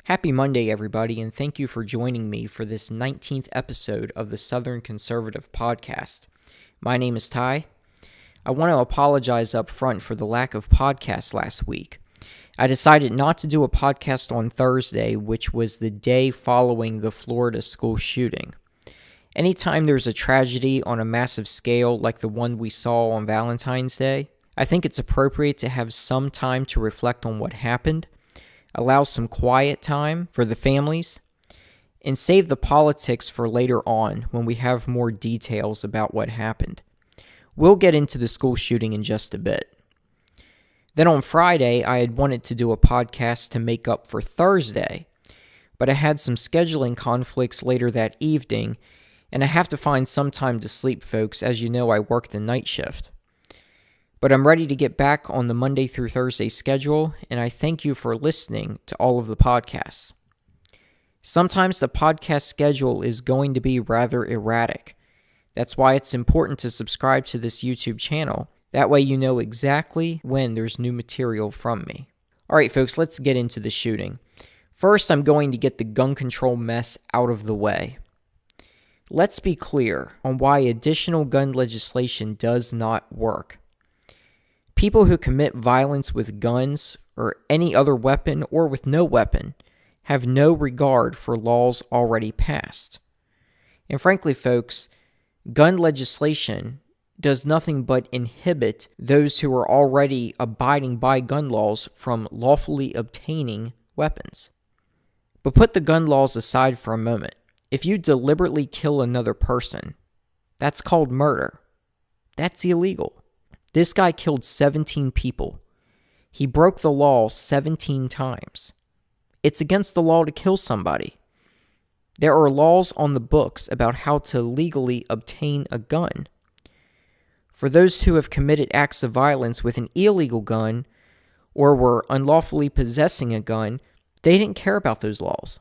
Happy Monday, everybody, and thank you for joining me for this 19th episode of the Southern Conservative Podcast. My name is Ty. I want to apologize up front for the lack of podcasts last week. I decided not to do a podcast on Thursday, which was the day following the Florida school shooting. Anytime there's a tragedy on a massive scale like the one we saw on Valentine's Day, I think it's appropriate to have some time to reflect on what happened, allow some quiet time for the families, and save the politics for later on when we have more details about what happened. We'll get into the school shooting in just a bit. Then on Friday, I had wanted to do a podcast to make up for Thursday, but I had some scheduling conflicts later that evening, and I have to find some time to sleep, folks. As you know, I work the night shift. But I'm ready to get back on the Monday through Thursday schedule, and I thank you for listening to all of the podcasts. Sometimes the podcast schedule is going to be rather erratic. That's why it's important to subscribe to this YouTube channel. That way you know exactly when there's new material from me. All right, folks, let's get into the shooting. First, I'm going to get the gun control mess out of the way. Let's be clear on why additional gun legislation does not work. People who commit violence with guns or any other weapon or with no weapon have no regard for laws already passed. And frankly, folks, gun legislation does nothing but inhibit those who are already abiding by gun laws from lawfully obtaining weapons. But put the gun laws aside for a moment. If you deliberately kill another person, that's called murder. That's illegal. This guy killed 17 people. He broke the law 17 times. It's against the law to kill somebody. There are laws on the books about how to legally obtain a gun. For those who have committed acts of violence with an illegal gun or were unlawfully possessing a gun, they didn't care about those laws.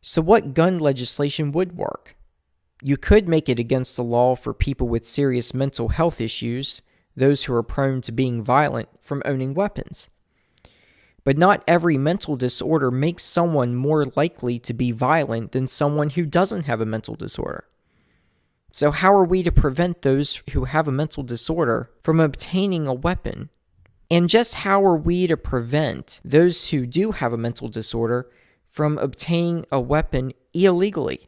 So what gun legislation would work? You could make it against the law for people with serious mental health issues, those who are prone to being violent from owning weapons. But not every mental disorder makes someone more likely to be violent than someone who doesn't have a mental disorder. So how are we to prevent those who have a mental disorder from obtaining a weapon? And just how are we to prevent those who do have a mental disorder from obtaining a weapon illegally?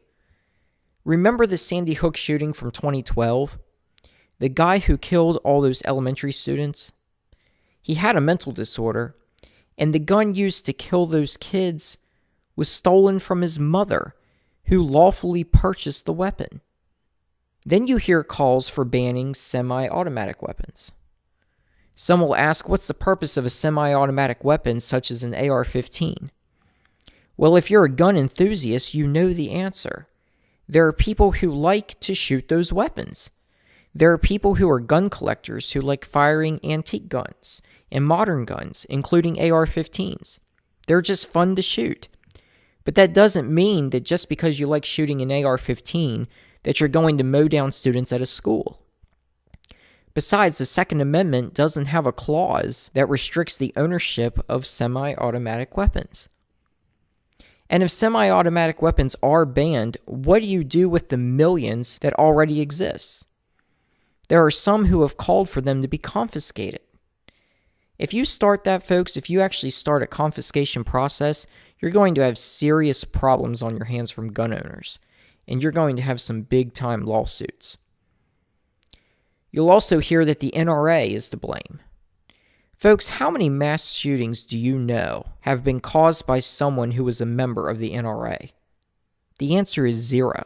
Remember the Sandy Hook shooting from 2012? The guy who killed all those elementary students? He had a mental disorder, and the gun used to kill those kids was stolen from his mother, who lawfully purchased the weapon. Then you hear calls for banning semi-automatic weapons. Some will ask, what's the purpose of a semi-automatic weapon such as an AR-15? Well, if you're a gun enthusiast, you know the answer. There are people who like to shoot those weapons. There are people who are gun collectors who like firing antique guns and modern guns, including AR-15s. They're just fun to shoot. But that doesn't mean that just because you like shooting an AR-15 that you're going to mow down students at a school. Besides, the Second Amendment doesn't have a clause that restricts the ownership of semi-automatic weapons. And if semi-automatic weapons are banned, what do you do with the millions that already exist? There are some who have called for them to be confiscated. If you start that, folks, if you actually start a confiscation process, you're going to have serious problems on your hands from gun owners, and you're going to have some big-time lawsuits. You'll also hear that the NRA is to blame. Folks, how many mass shootings do you know have been caused by someone who was a member of the NRA? The answer is 0.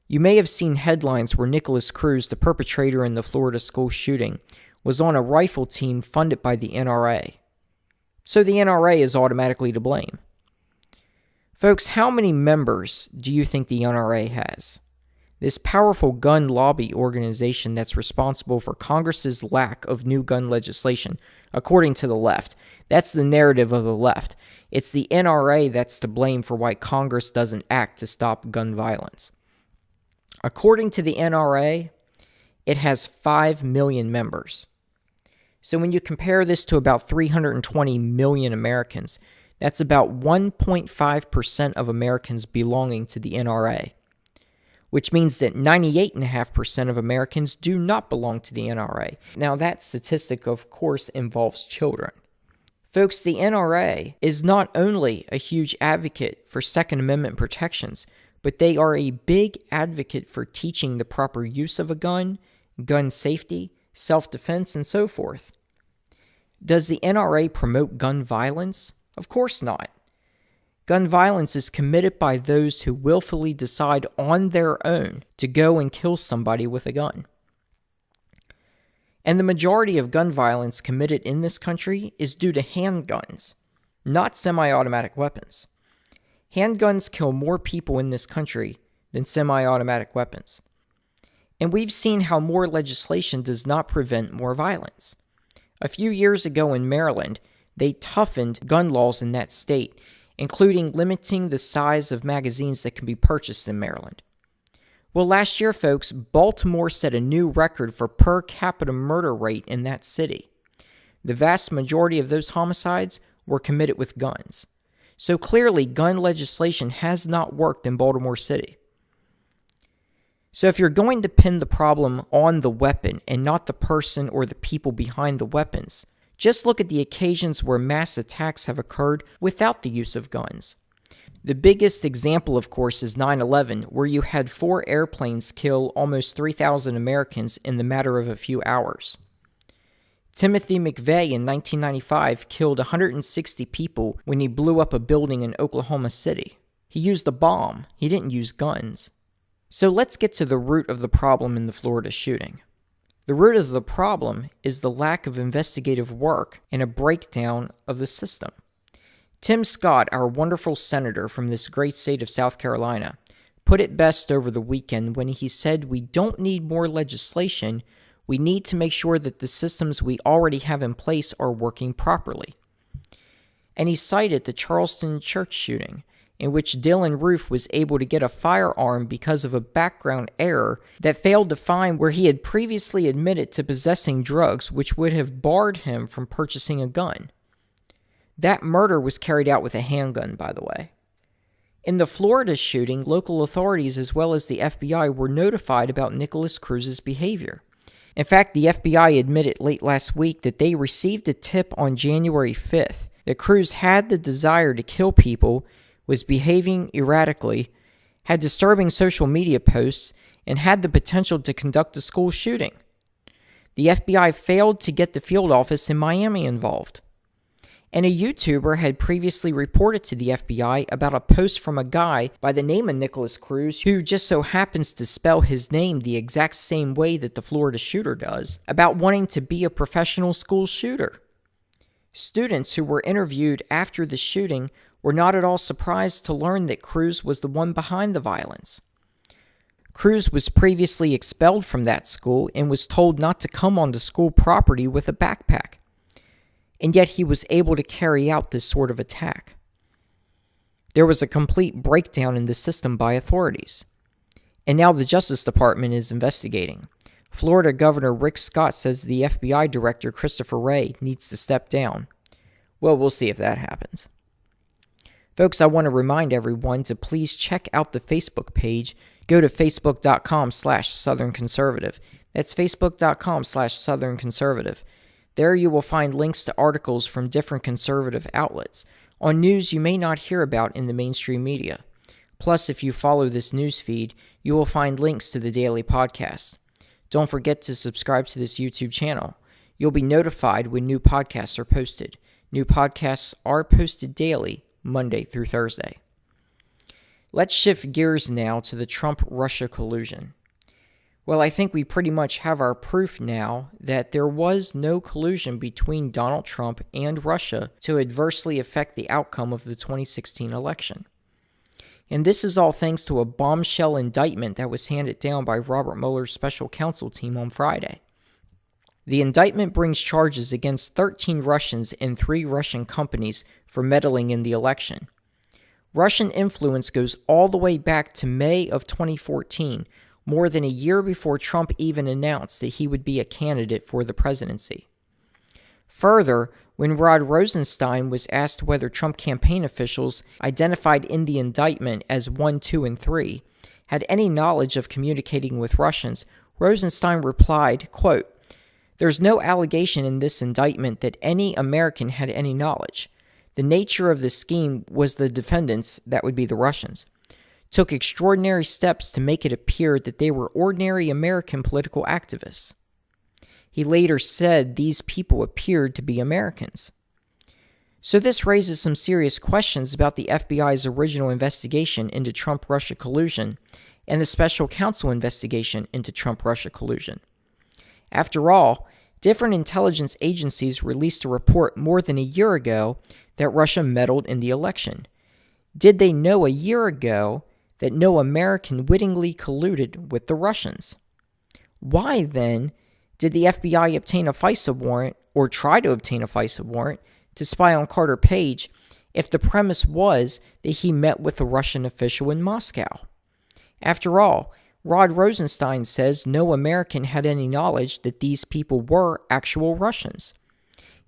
You may have seen headlines where Nicholas Cruz, the perpetrator in the Florida school shooting, was on a rifle team funded by the NRA. So the NRA is automatically to blame. Folks, how many members do you think the NRA has? This powerful gun lobby organization that's responsible for Congress's lack of new gun legislation, according to the left. That's the narrative of the left. It's the NRA that's to blame for why Congress doesn't act to stop gun violence. According to the NRA, it has 5 million members. So when you compare this to about 320 million Americans, That's about 1.5% of Americans belonging to the NRA, which means that 98.5% of Americans do not belong to the NRA. Now, that statistic, of course, involves children. Folks, the NRA is not only a huge advocate for Second Amendment protections, but they are a big advocate for teaching the proper use of a gun, gun safety, self-defense, and so forth. Does the NRA promote gun violence? Of course not. Gun violence is committed by those who willfully decide on their own to go and kill somebody with a gun. And the majority of gun violence committed in this country is due to handguns, not semi-automatic weapons. Handguns kill more people in this country than semi-automatic weapons. And we've seen how more legislation does not prevent more violence. A few years ago in Maryland, they toughened gun laws in that state, including limiting the size of magazines that can be purchased in Maryland. Well, last year, folks, Baltimore set a new record for per capita murder rate in that city. The vast majority of those homicides were committed with guns. So clearly, gun legislation has not worked in Baltimore City. So if you're going to pin the problem on the weapon and not the person or the people behind the weapons, just look at the occasions where mass attacks have occurred without the use of guns. The biggest example, of course, is 9/11, where you had 4 airplanes kill almost 3,000 Americans in the matter of a few hours. Timothy McVeigh in 1995 killed 160 people when he blew up a building in Oklahoma City. He used a bomb. He didn't use guns. So let's get to the root of the problem in the Florida shooting. The root of the problem is the lack of investigative work and a breakdown of the system. Tim Scott, our wonderful senator from this great state of South Carolina, put it best over the weekend when he said we don't need more legislation, we need to make sure that the systems we already have in place are working properly. And he cited the Charleston church shooting, in which Dylan Roof was able to get a firearm because of a background error that failed to find where he had previously admitted to possessing drugs, which would have barred him from purchasing a gun. That murder was carried out with a handgun, by the way. In the Florida shooting, local authorities as well as the FBI were notified about Nicholas Cruz's behavior. In fact, the FBI admitted late last week that they received a tip on January 5th that Cruz had the desire to kill people, was behaving erratically, had disturbing social media posts, and had the potential to conduct a school shooting. The FBI failed to get the field office in Miami involved. And a YouTuber had previously reported to the FBI about a post from a guy by the name of Nicholas Cruz, who just so happens to spell his name the exact same way that the Florida shooter does, about wanting to be a professional school shooter. Students who were interviewed after the shooting were not at all surprised to learn that Cruz was the one behind the violence. Cruz was previously expelled from that school and was told not to come onto school property with a backpack. And yet he was able to carry out this sort of attack. There was a complete breakdown in the system by authorities. And now the Justice Department is investigating. Florida Governor Rick Scott says the FBI Director Christopher Wray needs to step down. Well, we'll see if that happens. Folks, I want to remind everyone to please check out the Facebook page. Go to facebook.com/Southern Conservative. That's facebook.com/Southern Conservative. There you will find links to articles from different conservative outlets on news you may not hear about in the mainstream media. Plus, if you follow this news feed, you will find links to the daily podcast. Don't forget to subscribe to this YouTube channel. You'll be notified when new podcasts are posted. New podcasts are posted daily, Monday through Thursday. Let's shift gears now to the Trump-Russia collusion. Well, I think we pretty much have our proof now that there was no collusion between Donald Trump and Russia to adversely affect the outcome of the 2016 election. And this is all thanks to a bombshell indictment that was handed down by Robert Mueller's special counsel team on Friday. The indictment brings charges against 13 Russians and 3 Russian companies for meddling in the election. Russian influence goes all the way back to May of 2014, more than a year before Trump even announced that he would be a candidate for the presidency. Further, when Rod Rosenstein was asked whether Trump campaign officials identified in the indictment as 1, 2, and 3 had any knowledge of communicating with Russians, Rosenstein replied, quote, "There's no allegation in this indictment that any American had any knowledge. The nature of the scheme was the defendants, that would be the Russians, took extraordinary steps to make it appear that they were ordinary American political activists." He later said these people appeared to be Americans. So this raises some serious questions about the FBI's original investigation into Trump-Russia collusion and the special counsel investigation into Trump-Russia collusion. After all, different intelligence agencies released a report more than a year ago that Russia meddled in the election. Did they know a year ago that no American wittingly colluded with the Russians? Why, then, did the FBI obtain a FISA warrant, or try to obtain a FISA warrant, to spy on Carter Page if the premise was that he met with a Russian official in Moscow? After all, Rod Rosenstein says no American had any knowledge that these people were actual Russians.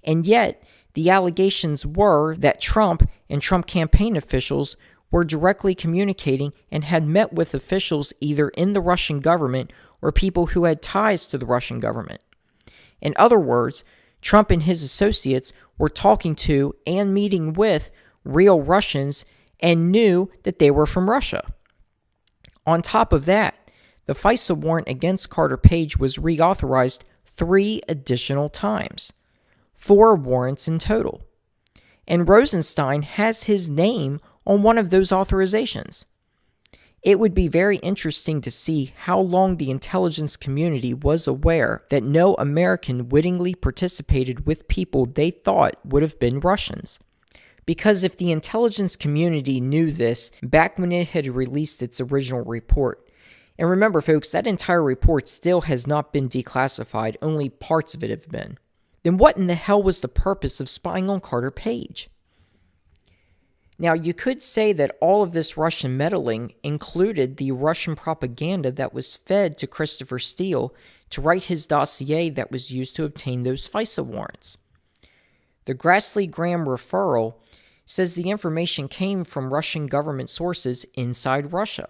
And yet, the allegations were that Trump and Trump campaign officials were directly communicating and had met with officials either in the Russian government or people who had ties to the Russian government. In other words, Trump and his associates were talking to and meeting with real Russians and knew that they were from Russia. On top of that, the FISA warrant against Carter Page was reauthorized 3 additional times, 4 warrants in total. And Rosenstein has his name on one of those authorizations. It would be very interesting to see how long the intelligence community was aware that no American wittingly participated with people they thought would have been Russians. Because if the intelligence community knew this back when it had released its original report, and remember folks, that entire report still has not been declassified, only parts of it have been, then what in the hell was the purpose of spying on Carter Page? Now, you could say that all of this Russian meddling included the Russian propaganda that was fed to Christopher Steele to write his dossier that was used to obtain those FISA warrants. The Grassley-Graham referral says the information came from Russian government sources inside Russia.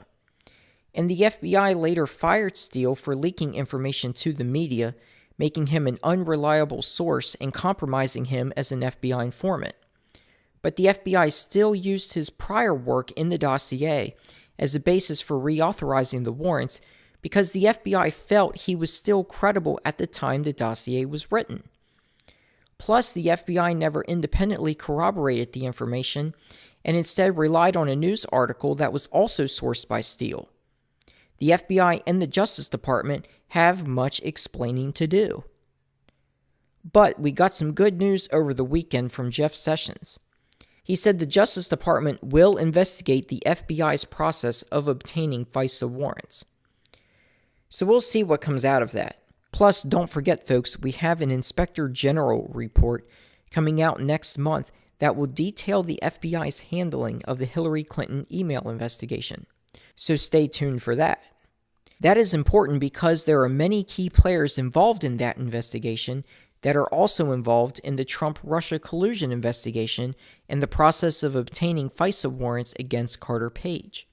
And the FBI later fired Steele for leaking information to the media, making him an unreliable source and compromising him as an FBI informant. But the FBI still used his prior work in the dossier as a basis for reauthorizing the warrants because the FBI felt he was still credible at the time the dossier was written. Plus, the FBI never independently corroborated the information and instead relied on a news article that was also sourced by Steele. The FBI and the Justice Department have much explaining to do. But we got some good news over the weekend from Jeff Sessions. He said the Justice Department will investigate the FBI's process of obtaining FISA warrants. So we'll see what comes out of that. Plus, don't forget, folks, we have an Inspector General report coming out next month that will detail the FBI's handling of the Hillary Clinton email investigation. So stay tuned for that. That is important because there are many key players involved in that investigation that are also involved in the Trump-Russia collusion investigation and the process of obtaining FISA warrants against Carter Page.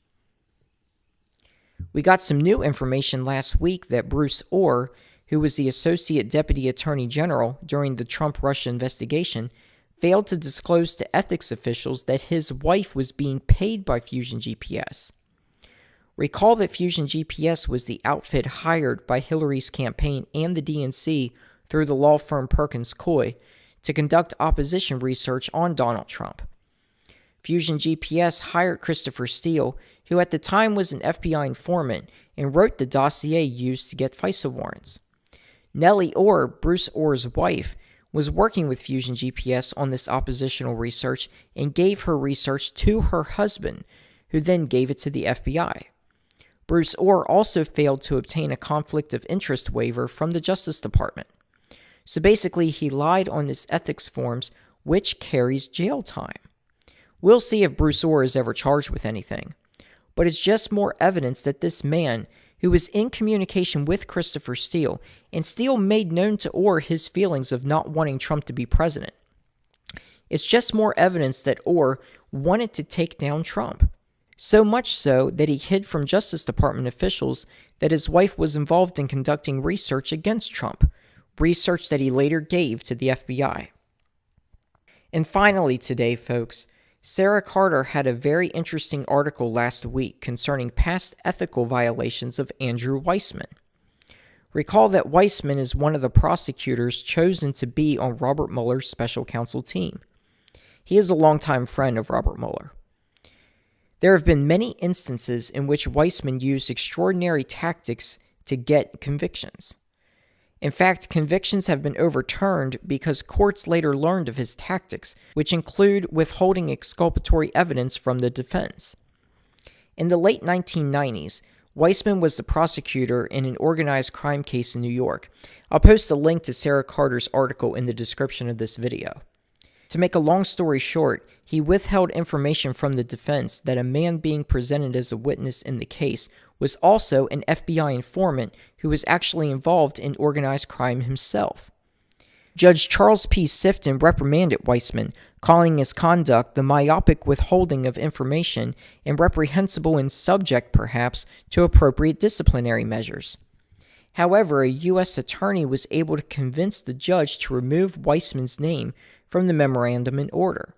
We got some new information last week that Bruce Orr, who was the Associate Deputy Attorney General during the Trump-Russia investigation, failed to disclose to ethics officials that his wife was being paid by Fusion GPS. Recall that Fusion GPS was the outfit hired by Hillary's campaign and the DNC through the law firm Perkins Coie to conduct opposition research on Donald Trump. Fusion GPS hired Christopher Steele, who at the time was an FBI informant, and wrote the dossier used to get FISA warrants. Nellie Orr, Bruce Orr's wife, was working with Fusion GPS on this oppositional research and gave her research to her husband, who then gave it to the FBI. Bruce Orr also failed to obtain a conflict of interest waiver from the Justice Department. So basically, he lied on his ethics forms, which carries jail time. We'll see if Bruce Orr is ever charged with anything. But it's just more evidence that this man, who was in communication with Christopher Steele, and Steele made known to Orr his feelings of not wanting Trump to be president. It's just more evidence that Orr wanted to take down Trump. So much so that he hid from Justice Department officials that his wife was involved in conducting research against Trump, research that he later gave to the FBI. And finally today, folks, Sara Carter had a very interesting article last week concerning past ethical violations of Andrew Weissmann. Recall that Weissmann is one of the prosecutors chosen to be on Robert Mueller's special counsel team. He is a longtime friend of Robert Mueller. There have been many instances in which Weissmann used extraordinary tactics to get convictions. In fact, convictions have been overturned because courts later learned of his tactics, which include withholding exculpatory evidence from the defense. In the late 1990s, Weissmann was the prosecutor in an organized crime case in New York. I'll post a link to Sara Carter's article in the description of this video. To make a long story short, he withheld information from the defense that a man being presented as a witness in the case was also an FBI informant who was actually involved in organized crime himself. Judge Charles P. Sifton reprimanded Weissmann, calling his conduct the myopic withholding of information and reprehensible in subject, perhaps, to appropriate disciplinary measures. However, a U.S. attorney was able to convince the judge to remove Weissmann's name from the memorandum in order.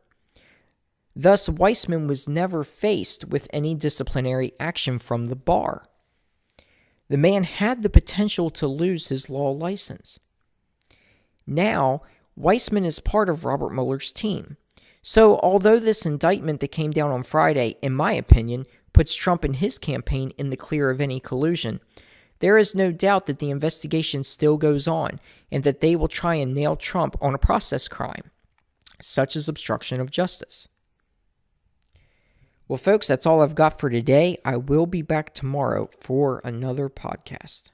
Thus, Weissmann was never faced with any disciplinary action from the bar. The man had the potential to lose his law license. Now, Weissmann is part of Robert Mueller's team. So, although this indictment that came down on Friday, in my opinion, puts Trump and his campaign in the clear of any collusion, there is no doubt that the investigation still goes on and that they will try and nail Trump on a process crime, such as obstruction of justice. Well, folks, that's all I've got for today. I will be back tomorrow for another podcast.